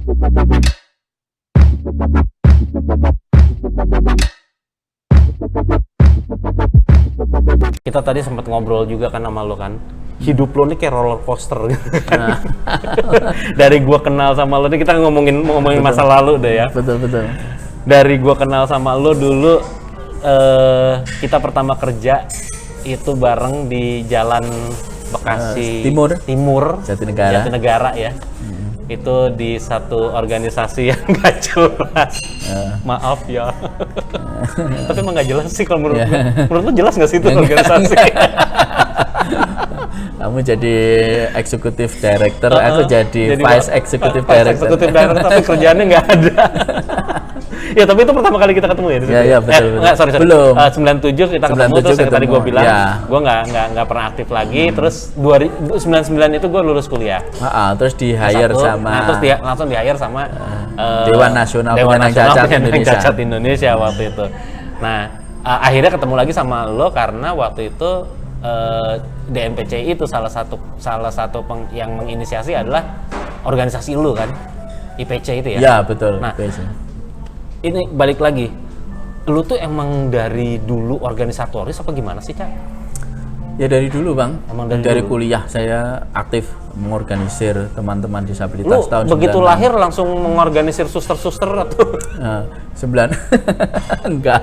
Kita tadi sempat ngobrol juga kan sama lo kan, hidup lo nih kayak roller coaster gitu. Nah. Dari gua kenal sama lo nih, kita ngomongin masa lalu deh ya. Betul. Dari gua kenal sama lo dulu, kita pertama kerja itu bareng di Jalan Bekasi Timur Jatinegara ya. Itu di satu organisasi yang nggak jelas. Maaf ya. Tapi emang nggak jelas sih kalau menurut lu jelas nggak sih itu organisasi? Kamu jadi executive director, aku jadi vice executive director. Executive director tapi kerjaannya nggak ada. Ya tapi itu pertama kali kita ketemu ya di situ. Iya betul. Enggak, sorry. Belum. 97 kita ketemu, terus yang tadi gue bilang, gue nggak pernah aktif lagi. Terus 99 itu gue lulus kuliah. Terus di hire sama. Nah, terus langsung di hire sama Dewan Nasional Penyandang Cacat Indonesia waktu itu. Nah akhirnya ketemu lagi sama lo karena waktu itu DNPCI itu salah satu yang menginisiasi adalah organisasi lo kan, IPC itu ya. Iya betul. Nah, ini balik lagi, lu tuh emang dari dulu organisatoris apa gimana sih, Cak? Ya dari dulu Bang, emang dari kuliah saya aktif mengorganisir teman-teman disabilitas. Lu begitu lahir langsung mengorganisir suster-suster atau? 9 enggak.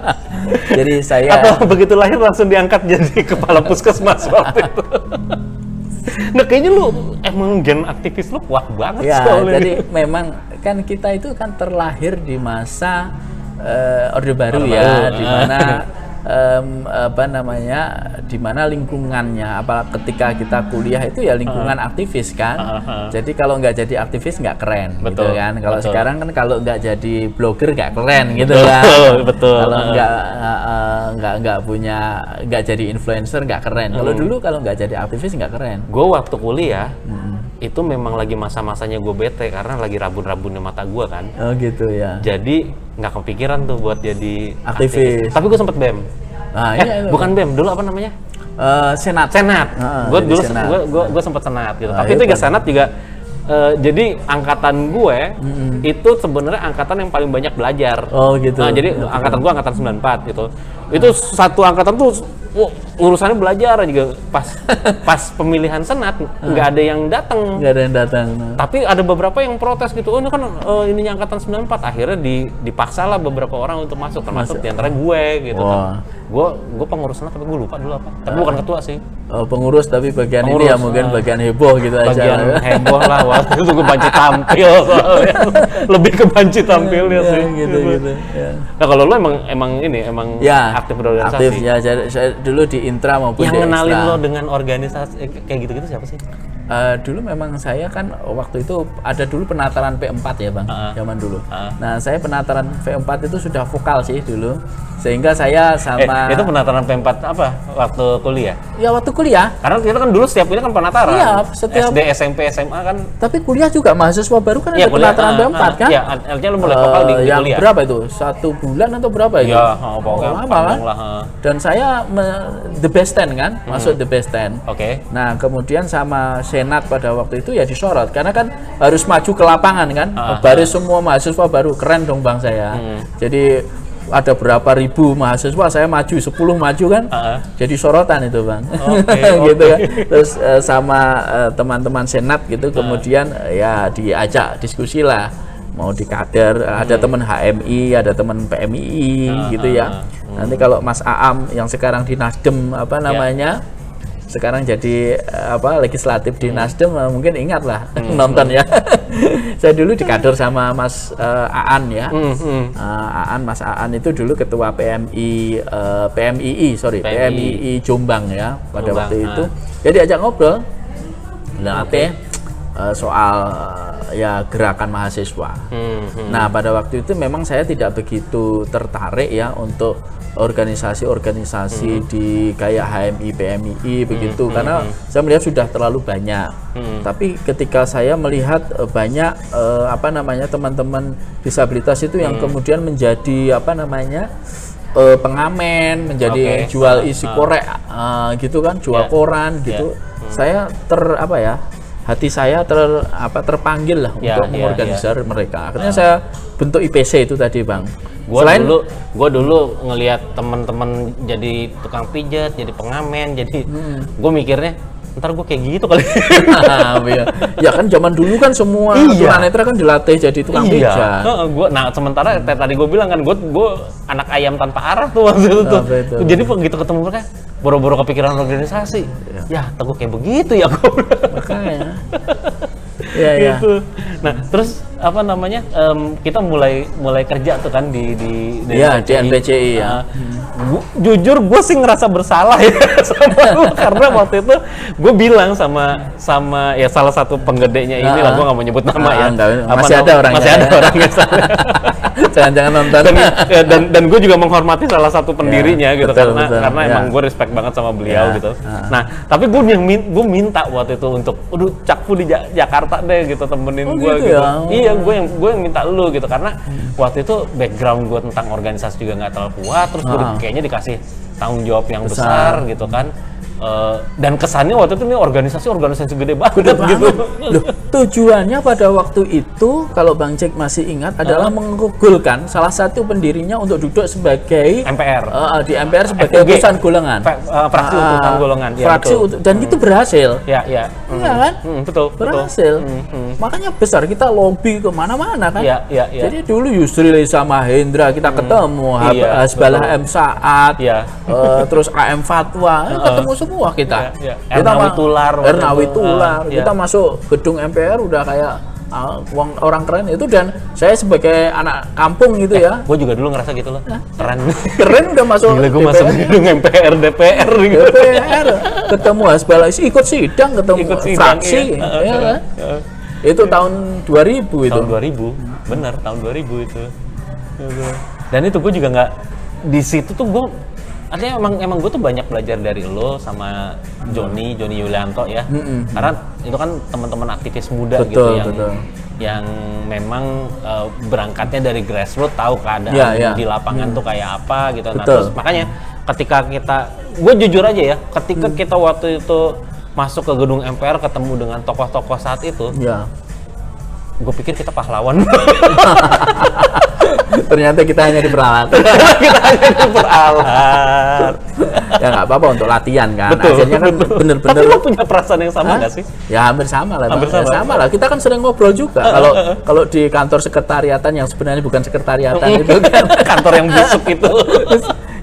Jadi saya atau begitu lahir langsung diangkat jadi kepala puskesmas waktu itu? Nah kayaknya lu emang gen aktivis lu kuat banget ya, soalnya. Jadi memang kan kita itu kan terlahir di masa Orde Baru ya, di mana di mana lingkungannya, ketika kita kuliah itu ya lingkungan aktivis kan. Jadi kalau nggak jadi aktivis nggak keren. Betul, gitu kan. Kalau sekarang kan kalau nggak jadi blogger nggak keren gitu kan. Betul. Kalau nggak jadi influencer nggak keren. Kalau dulu kalau nggak jadi aktivis nggak keren. Gue waktu kuliah itu memang lagi masa-masanya gue bete karena lagi rabun-rabunnya mata gue kan. Oh gitu ya. Jadi nggak kepikiran tuh buat jadi aktivis. Tapi gue sempet BEM. Nah, iya, bukan BEM, dulu apa namanya? Senat. Gue dulu gue sempat senat gitu. Tapi itu juga senat juga. Jadi angkatan gue itu sebenarnya angkatan yang paling banyak belajar. Oh gitu. Nah, jadi angkatan gue angkatan 94 gitu. Itu satu angkatan tuh urusannya belajar juga. Pas pemilihan senat nggak ada yang datang. Nggak ada yang datang. Tapi ada beberapa yang protes gitu. Oh ini kan ininya angkatan 94. Akhirnya dipaksa lah beberapa orang untuk masuk, termasuk diantara gue gitu kan. Gue pengurus senat tapi gue lupa dulu apa. Tapi bukan ketua sih. Pengurus tapi bagian ini ya mungkin bagian heboh gitu aja. Bagian heboh lah waktu itu gue banci tampil soalnya. Lebih ke banci tampilnya sih. Gitu. Ya. Nah kalau lu emang ya, aktif berorganisasi. Aktif ya, saya dulu di Intra maupun yang di ngenalin Extra. lo dengan organisasi kayak gitu-gitu siapa sih? Dulu memang saya kan waktu itu ada dulu penataran P4 ya Bang, zaman dulu. Nah saya penataran P4 itu sudah vokal sih dulu, sehingga saya sama itu penataran P4 apa? Waktu kuliah? Ya waktu kuliah. Karena kita kan dulu setiap kuliah kan penataran. Iya, setiap SD, SMP, SMA kan. Tapi kuliah juga mahasiswa baru kan ada penataran P4 kan? Iya, artinya lu mulai vokal di yang kuliah. Berapa itu? 1 bulan atau berapa itu? Iya, pokoknya panjang lah. Dan saya the best 10 kan, masuk the best 10. Oke. Nah kemudian sama Senat pada waktu itu ya disorot karena kan harus maju ke lapangan kan, baris semua mahasiswa baru, keren dong Bang saya. Jadi ada berapa ribu mahasiswa, saya maju 10 maju kan, jadi sorotan itu Bang. Gitu kan. Terus sama teman-teman Senat gitu, kemudian ya diajak diskusi lah, mau di kader, ada teman HMI, ada teman PMII gitu ya. Nanti kalau Mas Aam yang sekarang di Nasdem apa namanya, sekarang jadi legislatif di Nasdem, mungkin ingat lah nonton ya. Saya dulu di kader sama Mas Aan ya. Mas Aan itu dulu ketua PMII Jombang ya pada waktu itu. Jadi ajak ngobrol. Nah, soal ya gerakan mahasiswa. Nah, pada waktu itu memang saya tidak begitu tertarik ya untuk organisasi-organisasi di kayak HMI, PMII begitu, karena saya melihat sudah terlalu banyak. Tapi ketika saya melihat banyak teman-teman disabilitas itu yang kemudian menjadi pengamen, menjadi jual isi korek gitu kan, jual koran gitu. Saya hati saya terpanggil lah untuk mengorganisir mereka. Akhirnya saya bentuk IPC itu tadi, Bang. Gue dulu ngelihat teman-teman jadi tukang pijat, jadi pengamen, jadi gue mikirnya ntar gue kayak gitu kali. Ya kan zaman dulu kan semua tunanetra kan dilatih jadi tukang pijat. Nah sementara tadi gue bilang kan gue anak ayam tanpa arah tuh waktu itu tuh. Jadi begitu ketemu mereka boro-boro kepikiran organisasi. Ya Teguh kayak begitu ya gue. Makanya. Gitu. Nah terus apa namanya kita mulai kerja tuh kan di NPCI ya. Jujur gue sih ngerasa bersalah ya sama lu karena waktu itu gue bilang sama ya salah satu penggedenya ini lah, gue nggak mau nyebut nama ya. Masih ada orangnya. Jangan-jangan nonton. Dan gue juga menghormati salah satu pendirinya gitu karena emang gue respect banget sama beliau gitu. Nah tapi gue minta waktu itu untuk Cakpu di Jakarta deh gitu temenin gue gitu. Iya gue yang minta lu gitu karena waktu itu background gue tentang organisasi juga nggak terlalu kuat, terus gue kayaknya dikasih tanggung jawab yang besar gitu kan. Dan kesannya waktu itu nih organisasi gede banget gitu. Loh, tujuannya pada waktu itu kalau Bang Jack masih ingat adalah menggugulkan salah satu pendirinya untuk duduk sebagai MPR di MPR sebagai utusan golongan, fraksi utusan golongan ya, fraksi dan itu berhasil. Iya kan? Betul berhasil. Makanya besar kita lobby kemana-mana kan. Jadi dulu Yusril sama Hendra kita ketemu, Hasbalah M Saad, terus AM Fatwa ketemu semua kita. Ernawi Tular. Kita masuk gedung MPR udah kayak orang keren itu, dan saya sebagai anak kampung gitu ya. Gue juga dulu ngerasa gitu loh. Keren udah masuk. Gila, gue masuk gedung MPR DPR gitu. DPR ketemu Hasbalah ikut sidang, ketemu fraksi. Itu tahun 2000 itu. Tahun 2000, bener tahun 2000 itu. Dan itu gue juga nggak di situ tuh gue. Artinya emang gue tuh banyak belajar dari lo sama Joni Yulianto ya. Karena itu kan teman-teman aktivis muda gitu yang memang berangkatnya dari grassroots, tahu keadaan di lapangan tuh kayak apa gitu. Nah terus makanya ketika gue jujur aja ya, ketika kita waktu itu masuk ke gedung MPR ketemu dengan tokoh-tokoh saat itu, gue pikir kita pahlawan. Ternyata kita hanya diperalat. Ya nggak apa-apa untuk latihan kan. Akhirnya kan bener-bener. Tapi lo punya perasaan yang sama nggak sih? Ya hampir sama lah. Sama lah. Kita kan sering ngobrol juga. Kalau di kantor sekretariatan yang sebenarnya bukan sekretariatan itu kan. Kantor yang busuk itu.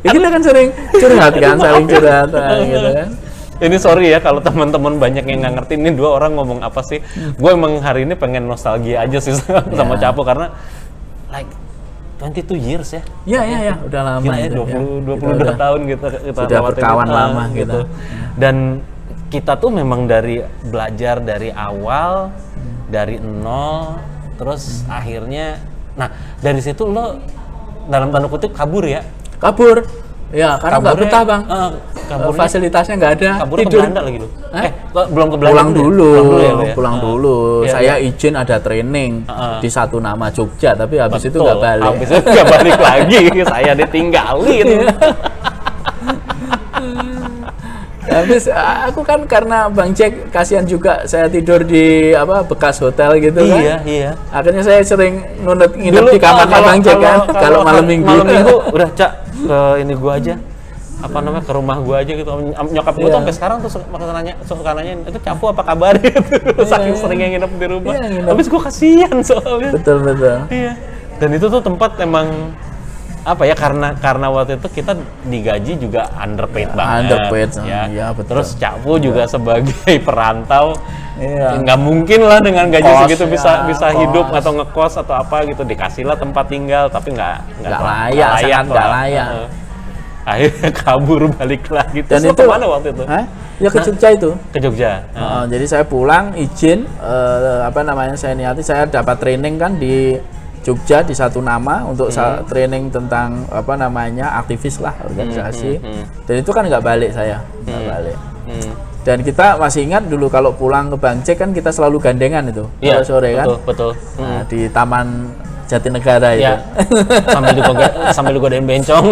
Ya kita kan sering curhat kan, saling curhat gitu kan. Ini sorry ya kalau teman-teman banyak yang nggak ngerti ini dua orang ngomong apa sih. Gue emang hari ini pengen nostalgia aja sih sama Capo karena like 22 years ya. Iya, udah lama ya. 22 tahun gitu kita sudah berkawan lama gitu. Dan kita tuh memang belajar dari awal, dari nol, terus akhirnya dari situ lo dalam tanda kutip kabur ya. Kabur. Ya, karena nggak betah Bang. Fasilitasnya nggak ada. Kabur ke Belanda lagi lo. Belum ke Belanda. Pulang dulu. Saya izin ada training di satu nama Jogja, tapi habis itu nggak balik. Habis itu nggak balik lagi. Saya ditinggalin. Habis aku kan karena Bang Jack kasihan juga saya tidur di bekas hotel gitu kan. Iya. Akhirnya saya sering nginep di kamar Bang Jack kan kalau malam minggu. Malam minggu udah Cak ke ini gua aja. Ke rumah gua aja gitu. Nyokap gua tuh sampai sekarang tuh suka nanya itu Capu apa kabar gitu. Saking seringnya nginep di rumah. Habis gua kasihan soalnya. Betul. Iya. Dan itu tuh tempat emang karena waktu itu kita digaji juga underpaid banget. Ya, betul. Terus Capu juga sebagai perantau nggak mungkin lah dengan gaji segitu bisa hidup atau ngekos atau apa gitu, dikasih lah tempat tinggal tapi nggak layak. Akhirnya kabur balik lagi. Dan itu kemana waktu itu? Ya ke Jogja itu. Ke Jogja. Jadi saya pulang izin saya saya dapat training kan di Jogja di satu nama untuk training tentang aktivis lah organisasi. Dan itu kan nggak balik saya, nggak balik. Dan kita masih ingat dulu kalau pulang ke Bang Jack kan kita selalu gandengan itu sore kan. Betul. Di Taman Jatinegara itu. Sambil digodain bencong.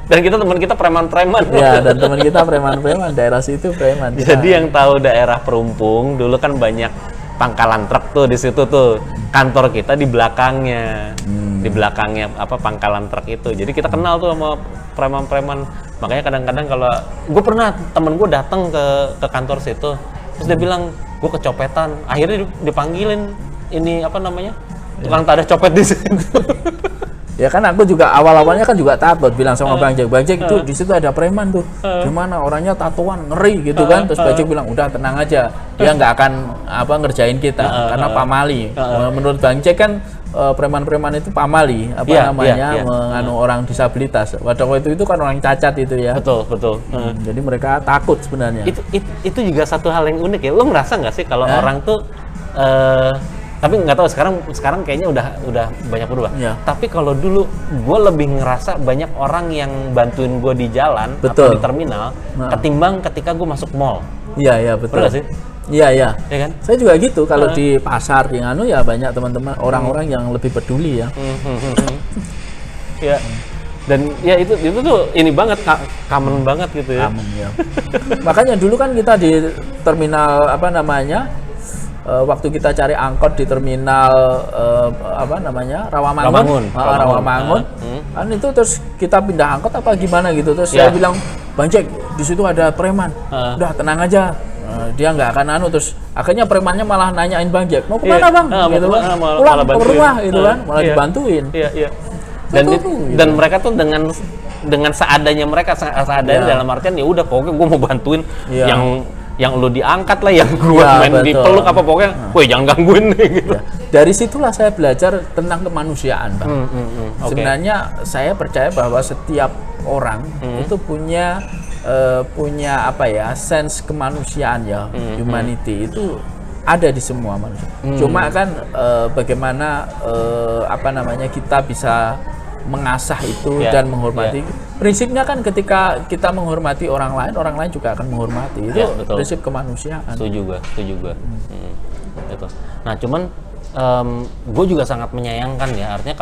Dan teman kita preman-preman. Ya, dan teman kita preman-preman, daerah situ preman. Jadi yang tahu daerah Perumpung, dulu kan banyak pangkalan truk tuh di situ tuh. Kantor kita di belakangnya. Di belakangnya pangkalan truk itu. Jadi kita kenal tuh sama preman-preman. Makanya kadang-kadang kalau gue pernah temen gue datang ke kantor situ, terus dia bilang gue kecopetan. Akhirnya dipanggilin ini tukang tadah copet di situ. Ya kan aku juga awal-awalnya kan juga takut bilang sama Bang Jack itu di situ ada preman tuh. Gimana orangnya tatoan ngeri gitu kan. Terus Bang Jack bilang udah tenang aja. Dia nggak akan ngerjain kita karena pamali. Menurut Bang Jack kan preman-preman itu pamali menganu orang disabilitas. Pada waktu itu kan orang cacat itu ya. Betul. Jadi mereka takut sebenarnya. Itu juga satu hal yang unik ya. Lo ngerasa nggak sih kalau orang tuh tapi nggak tahu sekarang kayaknya udah banyak berubah. Ya. Tapi kalau dulu gue lebih ngerasa banyak orang yang bantuin gue di jalan betul. atau di terminal ketimbang ketika gue masuk mall. Iya betul. Betul gak sih? Iya kan? Saya juga gitu kalau di pasar yang ya banyak teman-teman orang-orang yang lebih peduli ya. Ya. Dan ya itu tuh ini banget common banget gitu ya. Common ya. Makanya dulu kan kita di terminal waktu kita cari angkot di terminal Rawamangun. Kan itu terus kita pindah angkot apa gimana gitu, terus saya bilang Bang Jack di situ ada preman, udah tenang aja, dia nggak akan terus akhirnya premannya malah nanyain Bang Jack mau kemana Bang, gitu kan, pulang ke rumah gitu kan, malah dibantuin. Dan mereka tuh dengan seadanya mereka dalam artian ya udah pokoknya gue mau bantuin yang lu diangkat lah, yang gue main dipeluk apa pokoknya, woi jangan gangguin gitu. Ya. Dari situlah saya belajar tentang kemanusiaan, Bang. Sebenarnya saya percaya bahwa setiap orang itu punya sense kemanusiaan ya, humanity itu ada di semua manusia. Cuma kan bagaimana kita bisa mengasah itu dan menghormati. Prinsipnya kan ketika kita menghormati orang lain juga akan menghormati. Itu prinsip kemanusiaan. Setuju gue. Itu. Nah, cuman gue juga sangat menyayangkan ya. Artinya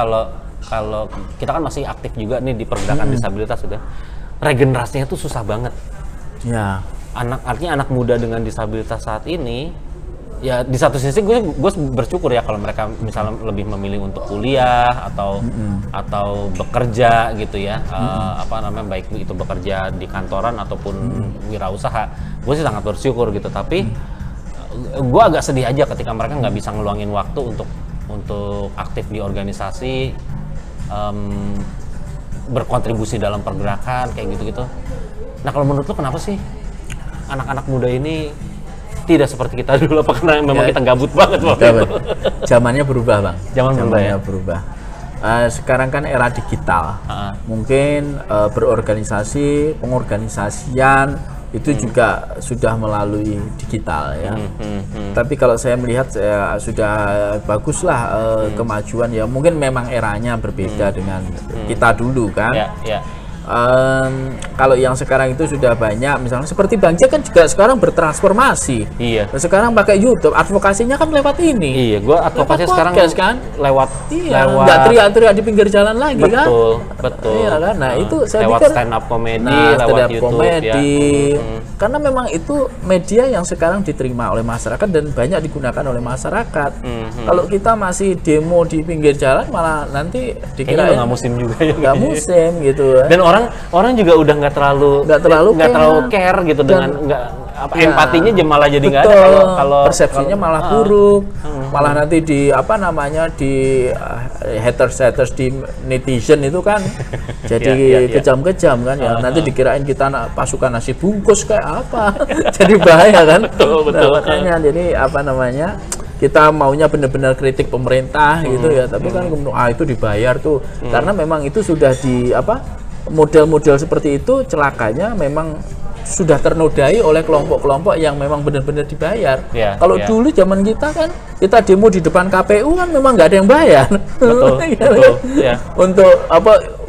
kalau kita kan masih aktif juga nih di pergerakan disabilitas sudah. Regenerasinya tuh susah banget. Ya. Artinya anak muda dengan disabilitas saat ini, ya di satu sisi gue bersyukur ya kalau mereka misalnya lebih memilih untuk kuliah atau bekerja gitu ya, baik itu bekerja di kantoran ataupun wirausaha, gue sih sangat bersyukur gitu. Tapi gue agak sedih aja ketika mereka nggak bisa ngeluangin waktu untuk aktif di organisasi, berkontribusi dalam pergerakan kayak gitu. Nah kalau menurut lo kenapa sih anak-anak muda ini tidak seperti kita dulu, apa karena memang kita gabut banget waktu itu? Zamannya berubah, Bang. Zamannya berubah. Sekarang kan era digital. Mungkin pengorganisasian itu juga sudah melalui digital ya. Tapi kalau saya melihat sudah baguslah kemajuan ya. Mungkin memang eranya berbeda dengan kita dulu kan. Kalau yang sekarang itu sudah banyak, misalnya seperti Bang Jack kan juga sekarang bertransformasi. Iya. Sekarang pakai YouTube, advokasinya kan lewat ini. Iya, gue advokasi sekarang kan lewat. Nggak teriak-teriak di pinggir jalan lagi kan? Betul. Iya kan. Nah itu saya lewat pikir stand up comedy, lewat YouTube komedi. Karena memang itu media yang sekarang diterima oleh masyarakat dan banyak digunakan oleh masyarakat. Kalau kita masih demo di pinggir jalan, malah nanti dikira nggak musim juga ya. Nggak musim gitu. Dan orang juga udah nggak terlalu care gitu, dengan empatinya malah jadi nggak ada. Kalau persepsinya malah buruk, malah nanti di haters di netizen itu kan jadi kejam-kejam kan ya. Nanti dikirain kita pasukan nasi bungkus kayak apa. Jadi bahaya kan. Betul. Makanya jadi kita maunya benar-benar kritik pemerintah gitu ya, tapi kan itu dibayar tuh. Karena memang itu sudah model-model seperti itu celakanya memang sudah ternodai oleh kelompok-kelompok yang memang benar-benar dibayar. Kalau dulu zaman kita kan, kita demo di depan KPU kan memang nggak ada yang bayar. Betul. Untuk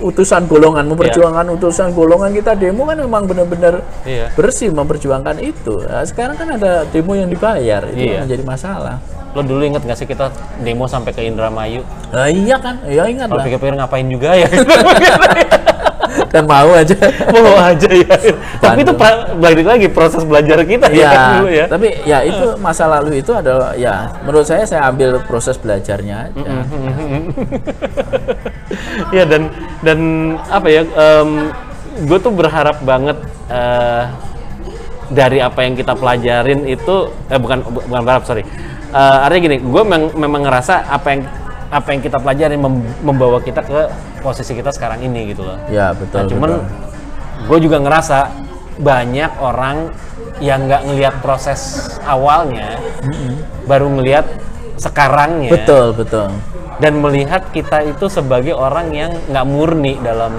utusan golongan, memperjuangkan utusan golongan, kita demo kan memang benar-benar bersih memperjuangkan itu. Nah, sekarang kan ada demo yang dibayar, itu menjadi masalah. Lo dulu inget nggak sih kita demo sampai ke Indramayu? Iya kan, iya ingat lah. Kalau pikir-pikir ngapain juga ya. dan mau aja. Mau aja ya. Tapi itu balik lagi proses belajar kita ya kan dulu ya. Tapi ya itu masa lalu itu adalah ya menurut saya ambil proses belajarnya aja. Ya dan apa ya? Gue tuh berharap banget dari apa yang kita pelajarin itu bukan berharap, sorry. Artinya gini, gue memang ngerasa apa yang kita pelajari membawa kita ke posisi kita sekarang ini gitu loh. Ya betul. Nah, cuman gue juga ngerasa banyak orang yang nggak ngelihat proses awalnya, baru ngelihat sekarangnya. Betul. Dan melihat kita itu sebagai orang yang nggak murni dalam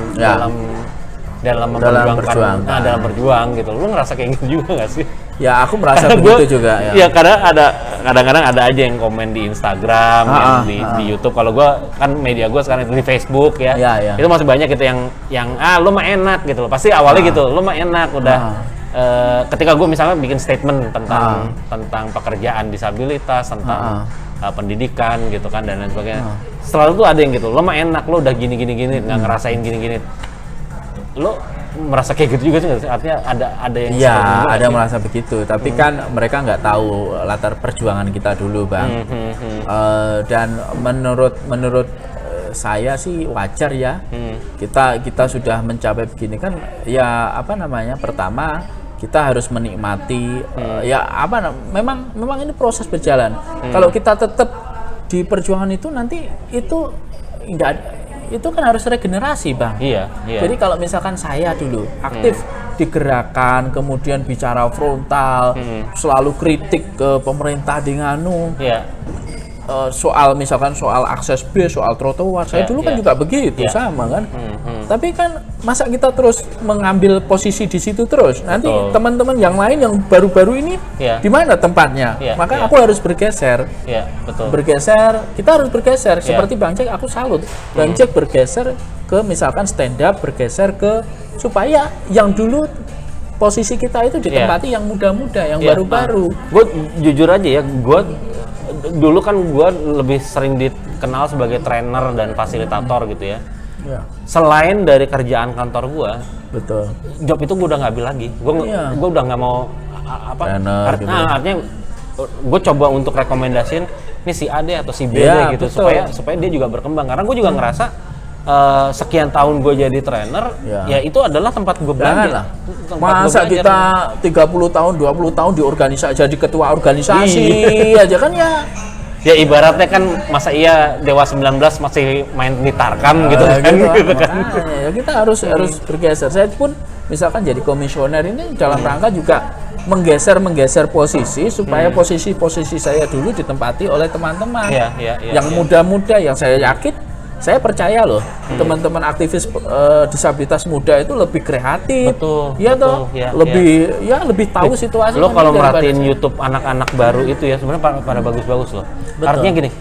berjuang gitu. Lu ngerasa kayak gitu juga nggak sih? Ya aku merasa begitu juga ya. Ya kadang-kadang ada aja yang komen di Instagram, di YouTube. Kalau gue kan media gue sekarang itu di Facebook ya. Itu masih banyak gitu yang lu mah enak gitu loh. Pasti awalnya gitu, lu mah enak udah. Ketika gue misalnya bikin statement tentang pekerjaan disabilitas, tentang pendidikan gitu kan dan lain sebagainya. Selalu tuh ada yang gitu, lu mah enak, lu udah gini nggak ngerasain gini. Lo merasa kayak gitu juga sih? Artinya ada yang ada yang merasa begitu, tapi kan mereka nggak tahu latar perjuangan kita dulu, Bang. Dan menurut saya sih wajar ya. Kita sudah mencapai begini kan ya pertama kita harus menikmati memang ini proses berjalan. Kalau kita tetap di perjuangan itu nanti itu enggak ada. Itu kan harus regenerasi, Bang. Iya. Jadi kalau misalkan saya dulu aktif di gerakan, kemudian bicara frontal, selalu kritik ke pemerintah di nganu, soal akses bis, soal trotoar, saya dulu kan juga begitu, sama kan. Tapi kan masa kita terus mengambil posisi di situ terus, nanti teman-teman yang lain yang baru-baru ini di mana tempatnya? Maka aku harus bergeser. Kita harus bergeser. Seperti Bang Jack, aku salut. Bang Jack bergeser ke misalkan stand up, bergeser ke supaya yang dulu posisi kita itu ditempati yang muda-muda, yang baru-baru. Gue jujur aja ya, gue dulu kan gue lebih sering dikenal sebagai trainer dan fasilitator gitu ya. Selain dari kerjaan kantor gue, job itu gue udah nggak ambil lagi. Gue udah nggak mau artinya gue coba untuk rekomendasiin ini si A deh atau si B deh gitu supaya dia juga berkembang. Karena gue juga ngerasa sekian tahun gue jadi trainer, ya itu adalah tempat gue belajar. Masa kita 30 tahun, 20 tahun di organisasi, jadi ketua organisasi aja kan ya ibaratnya kan masa iya Dewa 19 masih main di Tarkam gitu kan. Ya kita harus bergeser. Saya pun misalkan jadi komisioner ini dalam rangka juga menggeser posisi supaya posisi saya dulu ditempati oleh teman-teman yang muda-muda, yang saya yakin, saya percaya loh, teman-teman aktivis disabilitas muda itu lebih kreatif, lebih tahu situasi. Lo kalau merhatiin YouTube anak-anak baru itu ya sebenarnya pada bagus-bagus loh. Artinya gini,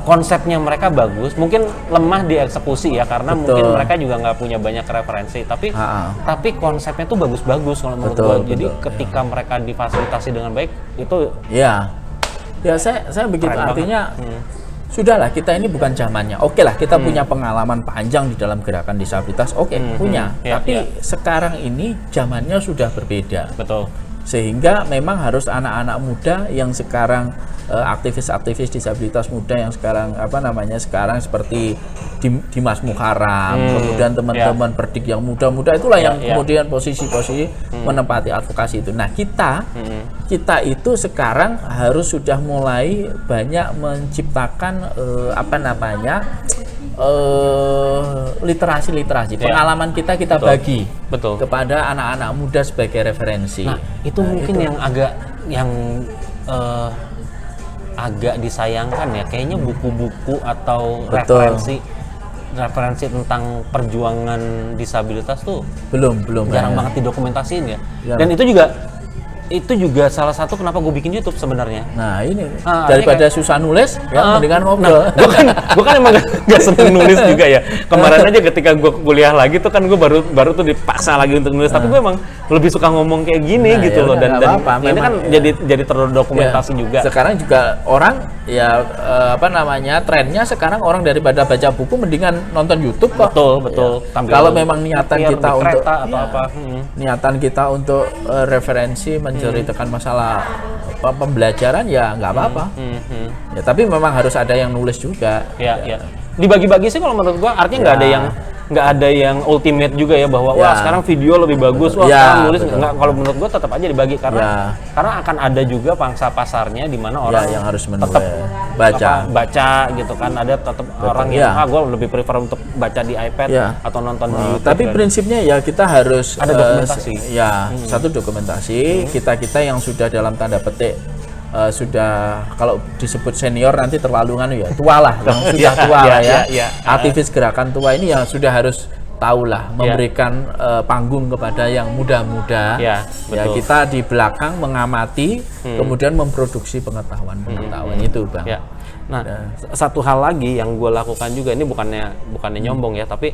konsepnya mereka bagus, mungkin lemah di eksekusi ya karena mungkin mereka juga nggak punya banyak referensi, tapi konsepnya tuh bagus-bagus kalau menurut gue. Jadi ketika mereka difasilitasi dengan baik itu saya begitu artinya. Sudahlah, kita ini bukan zamannya. Oke lah, kita punya pengalaman panjang di dalam gerakan disabilitas. Punya. Tapi sekarang ini zamannya sudah berbeda. Betul. Sehingga memang harus anak-anak muda yang sekarang aktivis-aktivis disabilitas muda yang sekarang sekarang seperti Dimas Muharam, kemudian teman-teman Perdik yang muda-muda itulah yang kemudian posisi-posisi menempati advokasi itu. Nah, kita itu sekarang harus sudah mulai banyak menciptakan literasi pengalaman kita bagi kepada anak-anak muda sebagai referensi. Nah, itu mungkin yang agak disayangkan ya, kayaknya buku-buku atau referensi tentang perjuangan disabilitas tuh belum jarang banget didokumentasiin ya. Dan itu juga itu juga salah satu kenapa gue bikin YouTube sebenarnya. Nah ini daripada susah nulis, ya mendingan ngobrol. Gue kan emang gak seneng nulis juga ya. Kemarin aja ketika gue kuliah lagi tuh kan gue baru tuh dipaksa lagi untuk nulis. Tapi gue emang lebih suka ngomong kayak gini gitu loh. Dan ini kan jadi terdokumentasi juga. Sekarang juga orang ya trennya sekarang orang daripada baca buku mendingan nonton YouTube kok. Betul. Ya. Kalau memang niatan kita untuk niatan kita untuk referensi menceritakan masalah pembelajaran ya nggak apa-apa. Ya tapi memang harus ada yang nulis juga. Ya. Dibagi-bagi sih kalau menurut gua artinya nggak ada yang ultimate juga ya bahwa wah sekarang video lebih bagus, wah sekarang nulis nggak. Kalau menurut gua tetap aja dibagi karena akan ada juga pangsa pasarnya di mana orang yang harus tetap baca gitu kan. Ada tetap orang yang gua lebih prefer untuk baca di iPad atau nonton di YouTube. Tapi prinsipnya ya kita harus ada dokumentasi. Satu dokumentasi kita yang sudah dalam tanda petik sudah kalau disebut senior nanti terlalu tua lah, yang sudah tua lah ya. Aktivis gerakan tua ini yang sudah harus tahulah memberikan panggung kepada yang muda-muda. Ya kita di belakang mengamati, kemudian memproduksi pengetahuan itu, Bang. Ya. Nah, satu hal lagi yang gue lakukan juga ini bukannya nyombong ya, tapi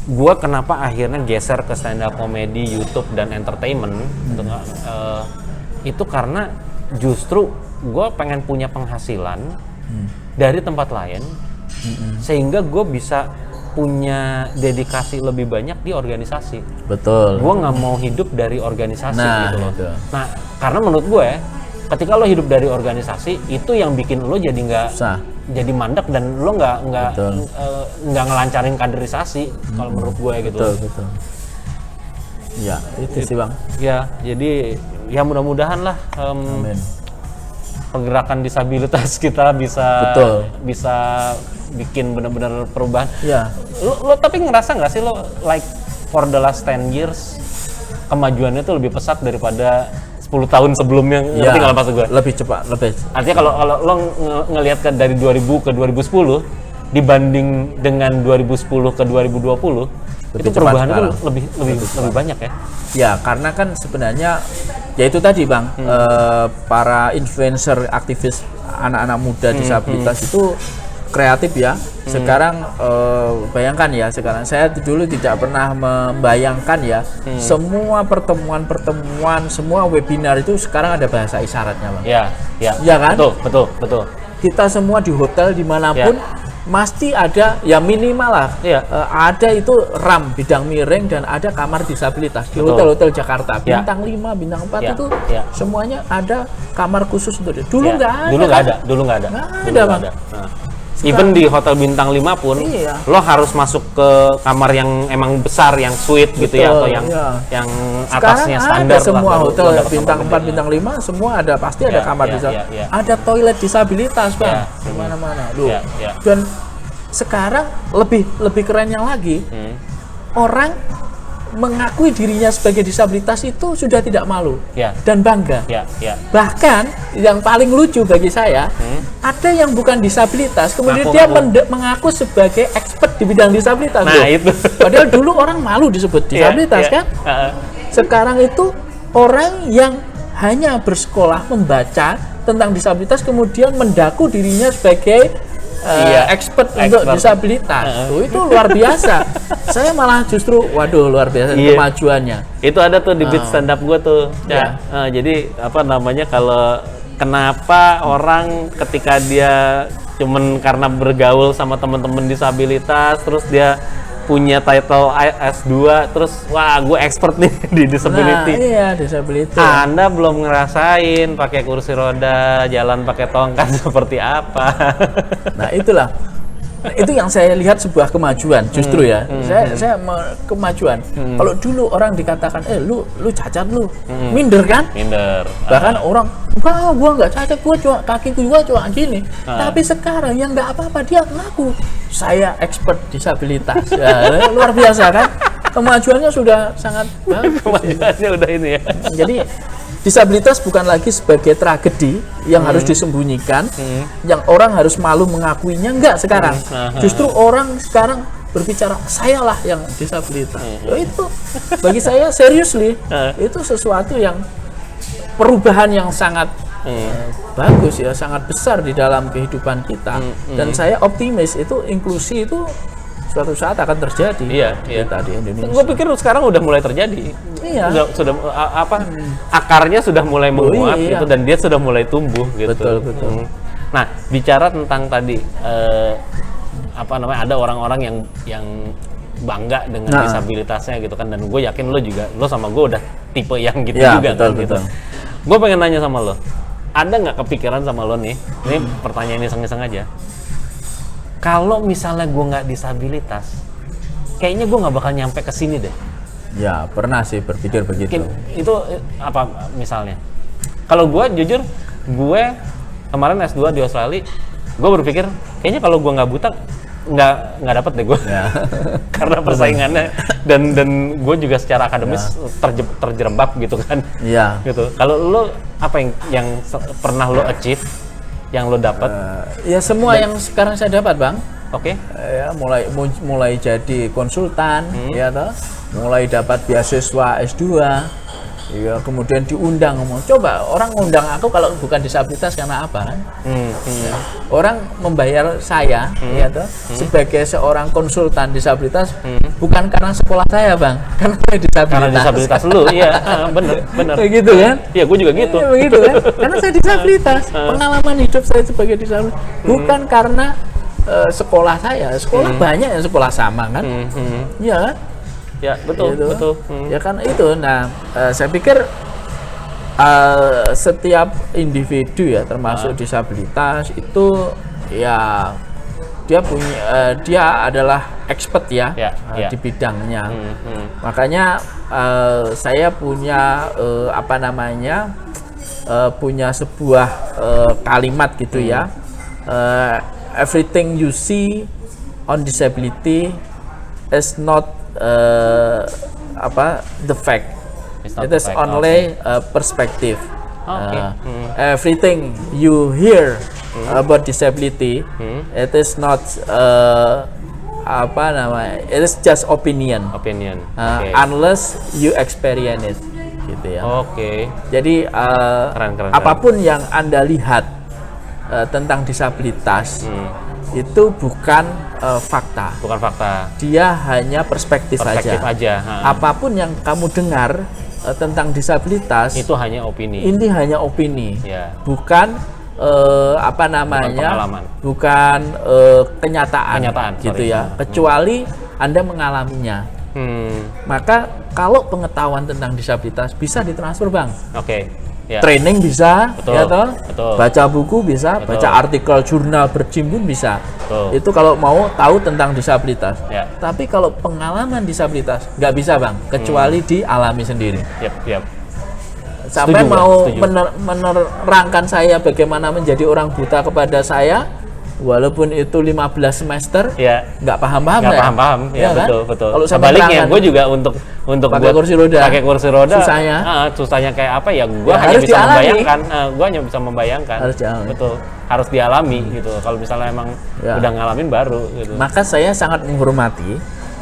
gue kenapa akhirnya geser ke stand up comedy, YouTube dan entertainment itu karena justru gue pengen punya penghasilan dari tempat lain sehingga gue bisa punya dedikasi lebih banyak di organisasi. Betul. Gue nggak mau hidup dari organisasi gitu loh. Nah, karena menurut gue ketika lo hidup dari organisasi itu yang bikin lo jadi nggak jadi mandek dan lo nggak ngelancarin kaderisasi kalau menurut gue gitu. Betul. Ya itu sih Bang. Ya jadi ya mudah-mudahan lah pergerakan disabilitas kita bisa bikin benar-benar perubahan. Ya. Lo tapi ngerasa nggak sih lo like for the last 10 years kemajuannya tuh lebih pesat daripada 10 tahun sebelumnya? Ngerti nggak maksud gue? Lebih cepat, lebih. Artinya kalau lo ngelihat dari 2000 ke 2010 dibanding dengan 2010 ke 2020 itu perubahan itu lebih banyak ya? Ya karena kan sebenarnya ya itu tadi Bang, para influencer aktivis anak-anak muda disabilitas itu kreatif ya. Sekarang bayangkan ya, sekarang saya dulu tidak pernah membayangkan ya semua pertemuan, semua webinar itu sekarang ada bahasa isyaratnya Bang. Ya kan? Betul. Kita semua di hotel dimanapun pasti ada ya minimal lah ada itu RAM bidang miring dan ada kamar disabilitas di hotel-hotel Jakarta bintang 5, bintang 4 itu semuanya ada kamar khusus untuk dia. Dulu nggak ada Bang. Even di hotel bintang 5 pun lo harus masuk ke kamar yang emang besar, yang suite gitu ya, atau yang atasnya standar. Semua hotel bintang 4, bintang 5 semua ada, pasti ada kamar disabilitas. Ada toilet disabilitas Bang di mana-mana. Dan sekarang lebih kerennya lagi, orang mengakui dirinya sebagai disabilitas itu sudah tidak malu dan bangga. Bahkan yang paling lucu bagi saya, ada yang bukan disabilitas kemudian dia mengaku sebagai expert di bidang disabilitas. Itu. Padahal dulu orang malu disebut disabilitas kan. Sekarang itu orang yang hanya bersekolah membaca tentang disabilitas kemudian mendaku dirinya sebagai expert untuk disabilitas. Itu luar biasa. Saya malah justru luar biasa kemajuannya. Itu ada tuh di beat stand up gue tuh. Jadi kalau kenapa orang ketika dia cuman karena bergaul sama teman-teman disabilitas terus dia punya title S2 terus wah gue expert nih di disability. Disability. Anda belum ngerasain pakai kursi roda, jalan pakai tongkat seperti apa. Nah, itulah. Itu yang saya lihat sebuah kemajuan justru ya. Saya kemajuan. Kalau dulu orang dikatakan lu cacat lu. Minder kan? Minder. Bahkan orang, gua nggak cacat, kaki gua cuma gini. Tapi sekarang yang nggak apa-apa dia ngaku saya expert disabilitas. Luar biasa kan? Kemajuannya sudah sangat bagus. Kemajuannya udah ini ya. Jadi disabilitas bukan lagi sebagai tragedi yang harus disembunyikan, yang orang harus malu mengakuinya, enggak sekarang. Justru orang sekarang berbicara, sayalah yang disabilitas. Itu bagi saya seriously, itu sesuatu yang perubahan yang sangat bagus ya, sangat besar di dalam kehidupan kita. Dan saya optimis itu inklusi itu suatu saat akan terjadi. Iya. Di Indonesia. Gue pikir sekarang udah mulai terjadi. Iya. Sudah akarnya sudah mulai menguat gitu, dan dia sudah mulai tumbuh gitu. Betul. Nah, bicara tentang tadi ada orang-orang yang bangga dengan disabilitasnya gitu kan, dan gue yakin lo sama gue udah tipe yang gitu juga kan gitu. Gue pengen nanya sama lo, ada nggak kepikiran sama lo nih, ini pertanyaan iseng-iseng aja, kalau misalnya gue nggak disabilitas, kayaknya gue nggak bakal nyampe ke sini deh. Ya, pernah sih berpikir begitu. Itu apa misalnya? Kalau gue jujur, gue kemarin S2 di Australia, gue berpikir kayaknya kalau gue nggak buta, nggak dapet deh gue. Ya. Karena persaingannya dan gue juga secara akademis terjerembab gitu kan. Iya. Gitu. Kalau lo apa yang pernah lo achieve, yang lo dapat? Ya semua yang sekarang saya dapat, Bang. Oke. Ya mulai jadi konsultan, ya toh, mulai dapat beasiswa S2, ya kemudian diundang ngomong. Coba orang ngundang aku kalau bukan disabilitas karena apa kan? Ya, orang membayar saya, ya toh, sebagai seorang konsultan disabilitas bukan karena sekolah saya, Bang, karena saya disabilitas. Karena disabilitas lu, iya, bener. Begitu kan? Iya, gue juga gitu. Begitu kan? Karena saya disabilitas, pengalaman hidup saya sebagai disabilitas, bukan karena sekolah saya. Sekolah banyak yang sekolah sama kan? Iya kan? Ya, betul. Ya kan itu. Nah, saya pikir setiap individu ya, termasuk disabilitas itu ya dia adalah expert ya, di bidangnya. Makanya saya punya punya sebuah kalimat gitu ya. Everything you see on disability is not the fact. It is only perspective. Everything you hear about disability, it is not it is just opinion. Unless you experience it, gitu ya. Jadi keren. Apapun yang Anda lihat tentang disabilitas itu bukan fakta. Dia hanya perspektif aja. Apapun yang kamu dengar tentang disabilitas itu hanya opini. Ini hanya opini. Bukan bukan kenyataan gitu ya. Kecuali Anda mengalaminya. Maka kalau pengetahuan tentang disabilitas bisa ditransfer, Bang. Training bisa, baca buku bisa, baca artikel jurnal berjimbun bisa. Itu kalau mau tahu tentang disabilitas. Tapi kalau pengalaman disabilitas nggak bisa, Bang, kecuali dialami sendiri. Sampai mau menerangkan saya bagaimana menjadi orang buta kepada saya, walaupun itu 15 semester, nggak paham-paham. Ya, kan? Betul. Kalau sebaliknya, gue juga untuk pakai kursi roda, susahnya kayak apa ya? Gue hanya bisa membayangkan. Gue hanya bisa membayangkan. Harus dialami gitu. Kalau misalnya emang udah ngalamin baru. Gitu. Maka saya sangat menghormati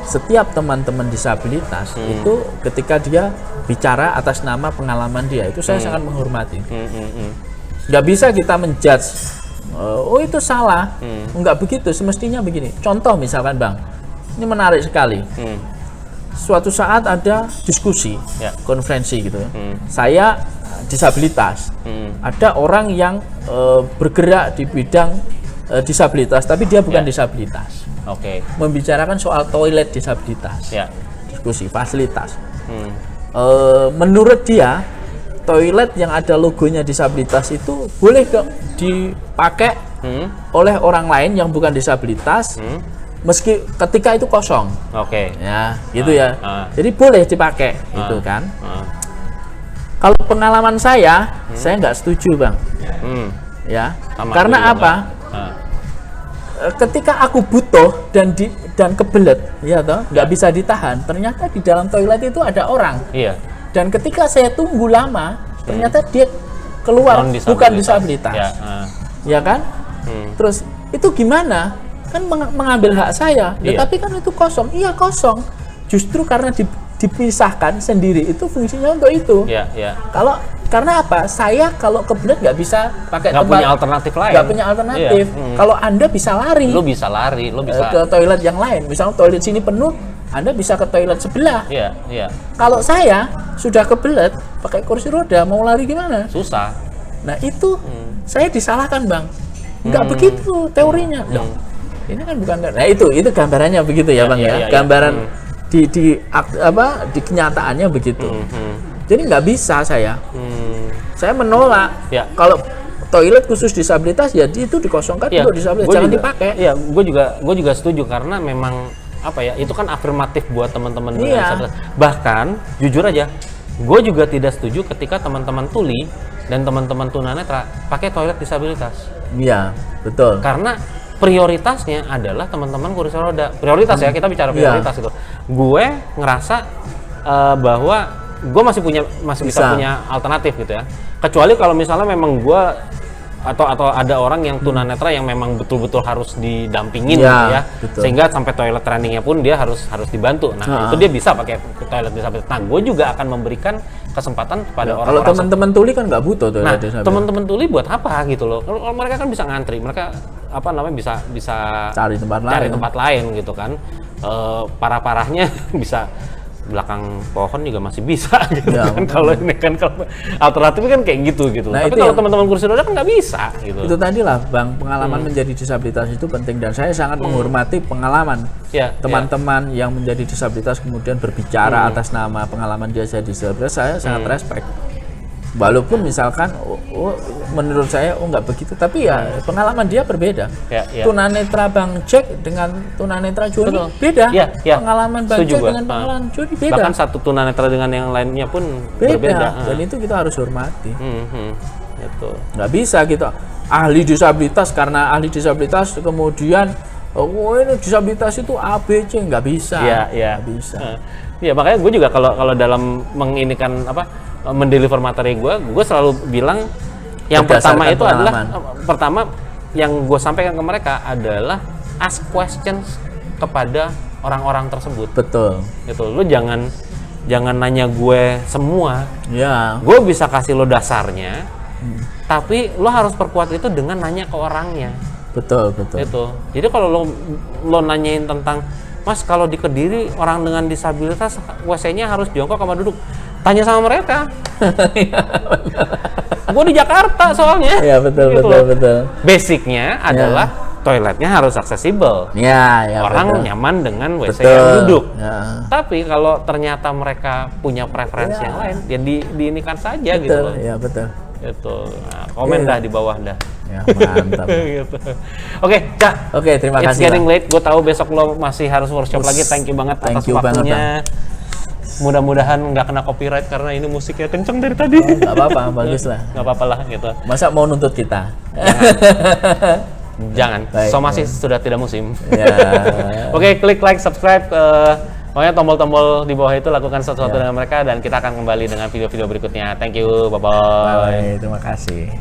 setiap teman-teman disabilitas itu ketika dia bicara atas nama pengalaman dia, itu saya sangat menghormati. Nggak bisa kita menjudge. Oh itu salah, enggak begitu, semestinya begini. Contoh misalkan, Bang, ini menarik sekali. Suatu saat ada diskusi, konferensi gitu. Saya disabilitas, ada orang yang bergerak di bidang disabilitas, tapi dia bukan disabilitas. Membicarakan soal toilet disabilitas, diskusi fasilitas. Menurut dia, toilet yang ada logonya disabilitas itu boleh dipakai oleh orang lain yang bukan disabilitas, meski ketika itu kosong. Ya, gitu ya. Jadi boleh dipakai, gitu kan. Kalau pengalaman saya nggak setuju, Bang. Ya, karena apa? Ketika aku butuh dan kebelet, ya toh, nggak bisa ditahan. Ternyata di dalam toilet itu ada orang. Dan ketika saya tunggu lama, ternyata dia keluar bukan disabilitas, ya kan? Terus itu gimana? Kan mengambil hak saya, tapi kan itu kosong. Iya kosong. Justru karena dipisahkan sendiri itu fungsinya untuk itu. Kalau Karena apa? Saya kalau kebelet nggak bisa pakai Nggak punya alternatif lain. Nggak punya alternatif. Kalau Anda bisa lari. Lo bisa lari, lo bisa ke toilet yang lain. Misalnya toilet sini penuh, Anda bisa ke toilet sebelah. Iya, iya. Kalau saya sudah kebelet pakai kursi roda, mau lari gimana? Susah. Nah itu saya disalahkan, Bang. Nggak begitu teorinya. Loh, ini kan bukan. Nah itu gambarannya begitu ya, Bang ya. Gambaran di kenyataannya begitu. Jadi nggak bisa saya menolak. Ya. Kalau toilet khusus disabilitas ya itu dikosongkan untuk disabilitas, jangan dipakai. Iya, gue juga setuju karena memang apa ya, itu kan afirmatif buat teman-teman dengan disabilitas. Bahkan jujur aja, gue juga tidak setuju ketika teman-teman tuli dan teman-teman tunanetra pakai toilet disabilitas. Iya, betul. Karena prioritasnya adalah teman-teman kursi roda. Prioritas ya, kita bicara prioritas itu. Gue ngerasa bahwa gue masih bisa punya alternatif gitu ya. Kecuali kalau misalnya memang gue atau ada orang yang tunanetra yang memang betul-betul harus didampingin gitu ya. Betul. Sehingga sampai toilet trainingnya pun dia harus dibantu. Nah, itu dia bisa pakai toilet disabilitas. Nah, gue juga akan memberikan kesempatan kepada orang-orang. Kalau teman-teman tuli kan nggak butuh toilet disabilitas. Teman-teman tuli buat apa gitu loh? Kalau mereka kan bisa ngantri, mereka bisa cari tempat lain gitu kan. Parah-parahnya bisa belakang pohon juga masih bisa gitu kan. Kalau ini kan kalau alternatifnya kan kayak gitu. Tapi kalau teman-teman kursi roda kan nggak bisa gitu. Itu tadi lah, Bang, pengalaman menjadi disabilitas itu penting dan saya sangat menghormati pengalaman teman-teman yang menjadi disabilitas kemudian berbicara atas nama pengalaman dia jadi disabilitas. Saya sangat respect. Walaupun misalkan menurut saya nggak begitu, tapi ya pengalaman dia berbeda. Tunanetra Bang Jack dengan tunanetra Joni beda. Pengalaman Bang Jack dengan pengalaman Joni beda. Bahkan satu tunanetra dengan yang lainnya pun berbeda. Dan itu kita harus hormati. Gitu. Nggak bisa gitu. Ahli disabilitas karena ahli disabilitas kemudian ini disabilitas itu A B C, nggak bisa. Nggak bisa. Ya makanya gue juga kalau dalam menginikan mendeliver materi gue selalu bilang yang pertama itu adalah yang gue sampaikan ke mereka adalah ask questions kepada orang-orang tersebut. Betul. Gitu. Lu jangan nanya gue semua. Ya. Gue bisa kasih lo dasarnya, tapi lo harus perkuat itu dengan nanya ke orangnya. Betul. Itu. Jadi kalau lo nanyain tentang, Mas, kalau di Kediri orang dengan disabilitas WC-nya harus jongkok sama duduk. Tanya sama mereka. Gue di Jakarta soalnya. Iya, betul. Basicnya adalah toiletnya harus aksesibel. Orang nyaman dengan WC yang duduk. Tapi kalau ternyata mereka punya preferensi yang lain, ya diinikan saja gitu loh. Iya, betul. Itu. Nah, komen dah di bawah dah. Ya, mantap. Gitu. Oke, Cak. Oke, terima kasih. It's getting late. Gue tahu besok lo masih harus workshop lagi. Thank you banget atas waktunya. Mudah-mudahan nggak kena copyright karena ini musiknya kenceng dari tadi. Nggak apa-apa, bagus lah. Nggak apa-apa lah gitu. Masa mau nuntut kita? Jangan. Somasi sudah tidak musim. Oke, klik like, subscribe. Pokoknya tombol-tombol di bawah itu lakukan sesuatu dengan mereka dan kita akan kembali dengan video-video berikutnya. Thank you, bye-bye. Terima kasih.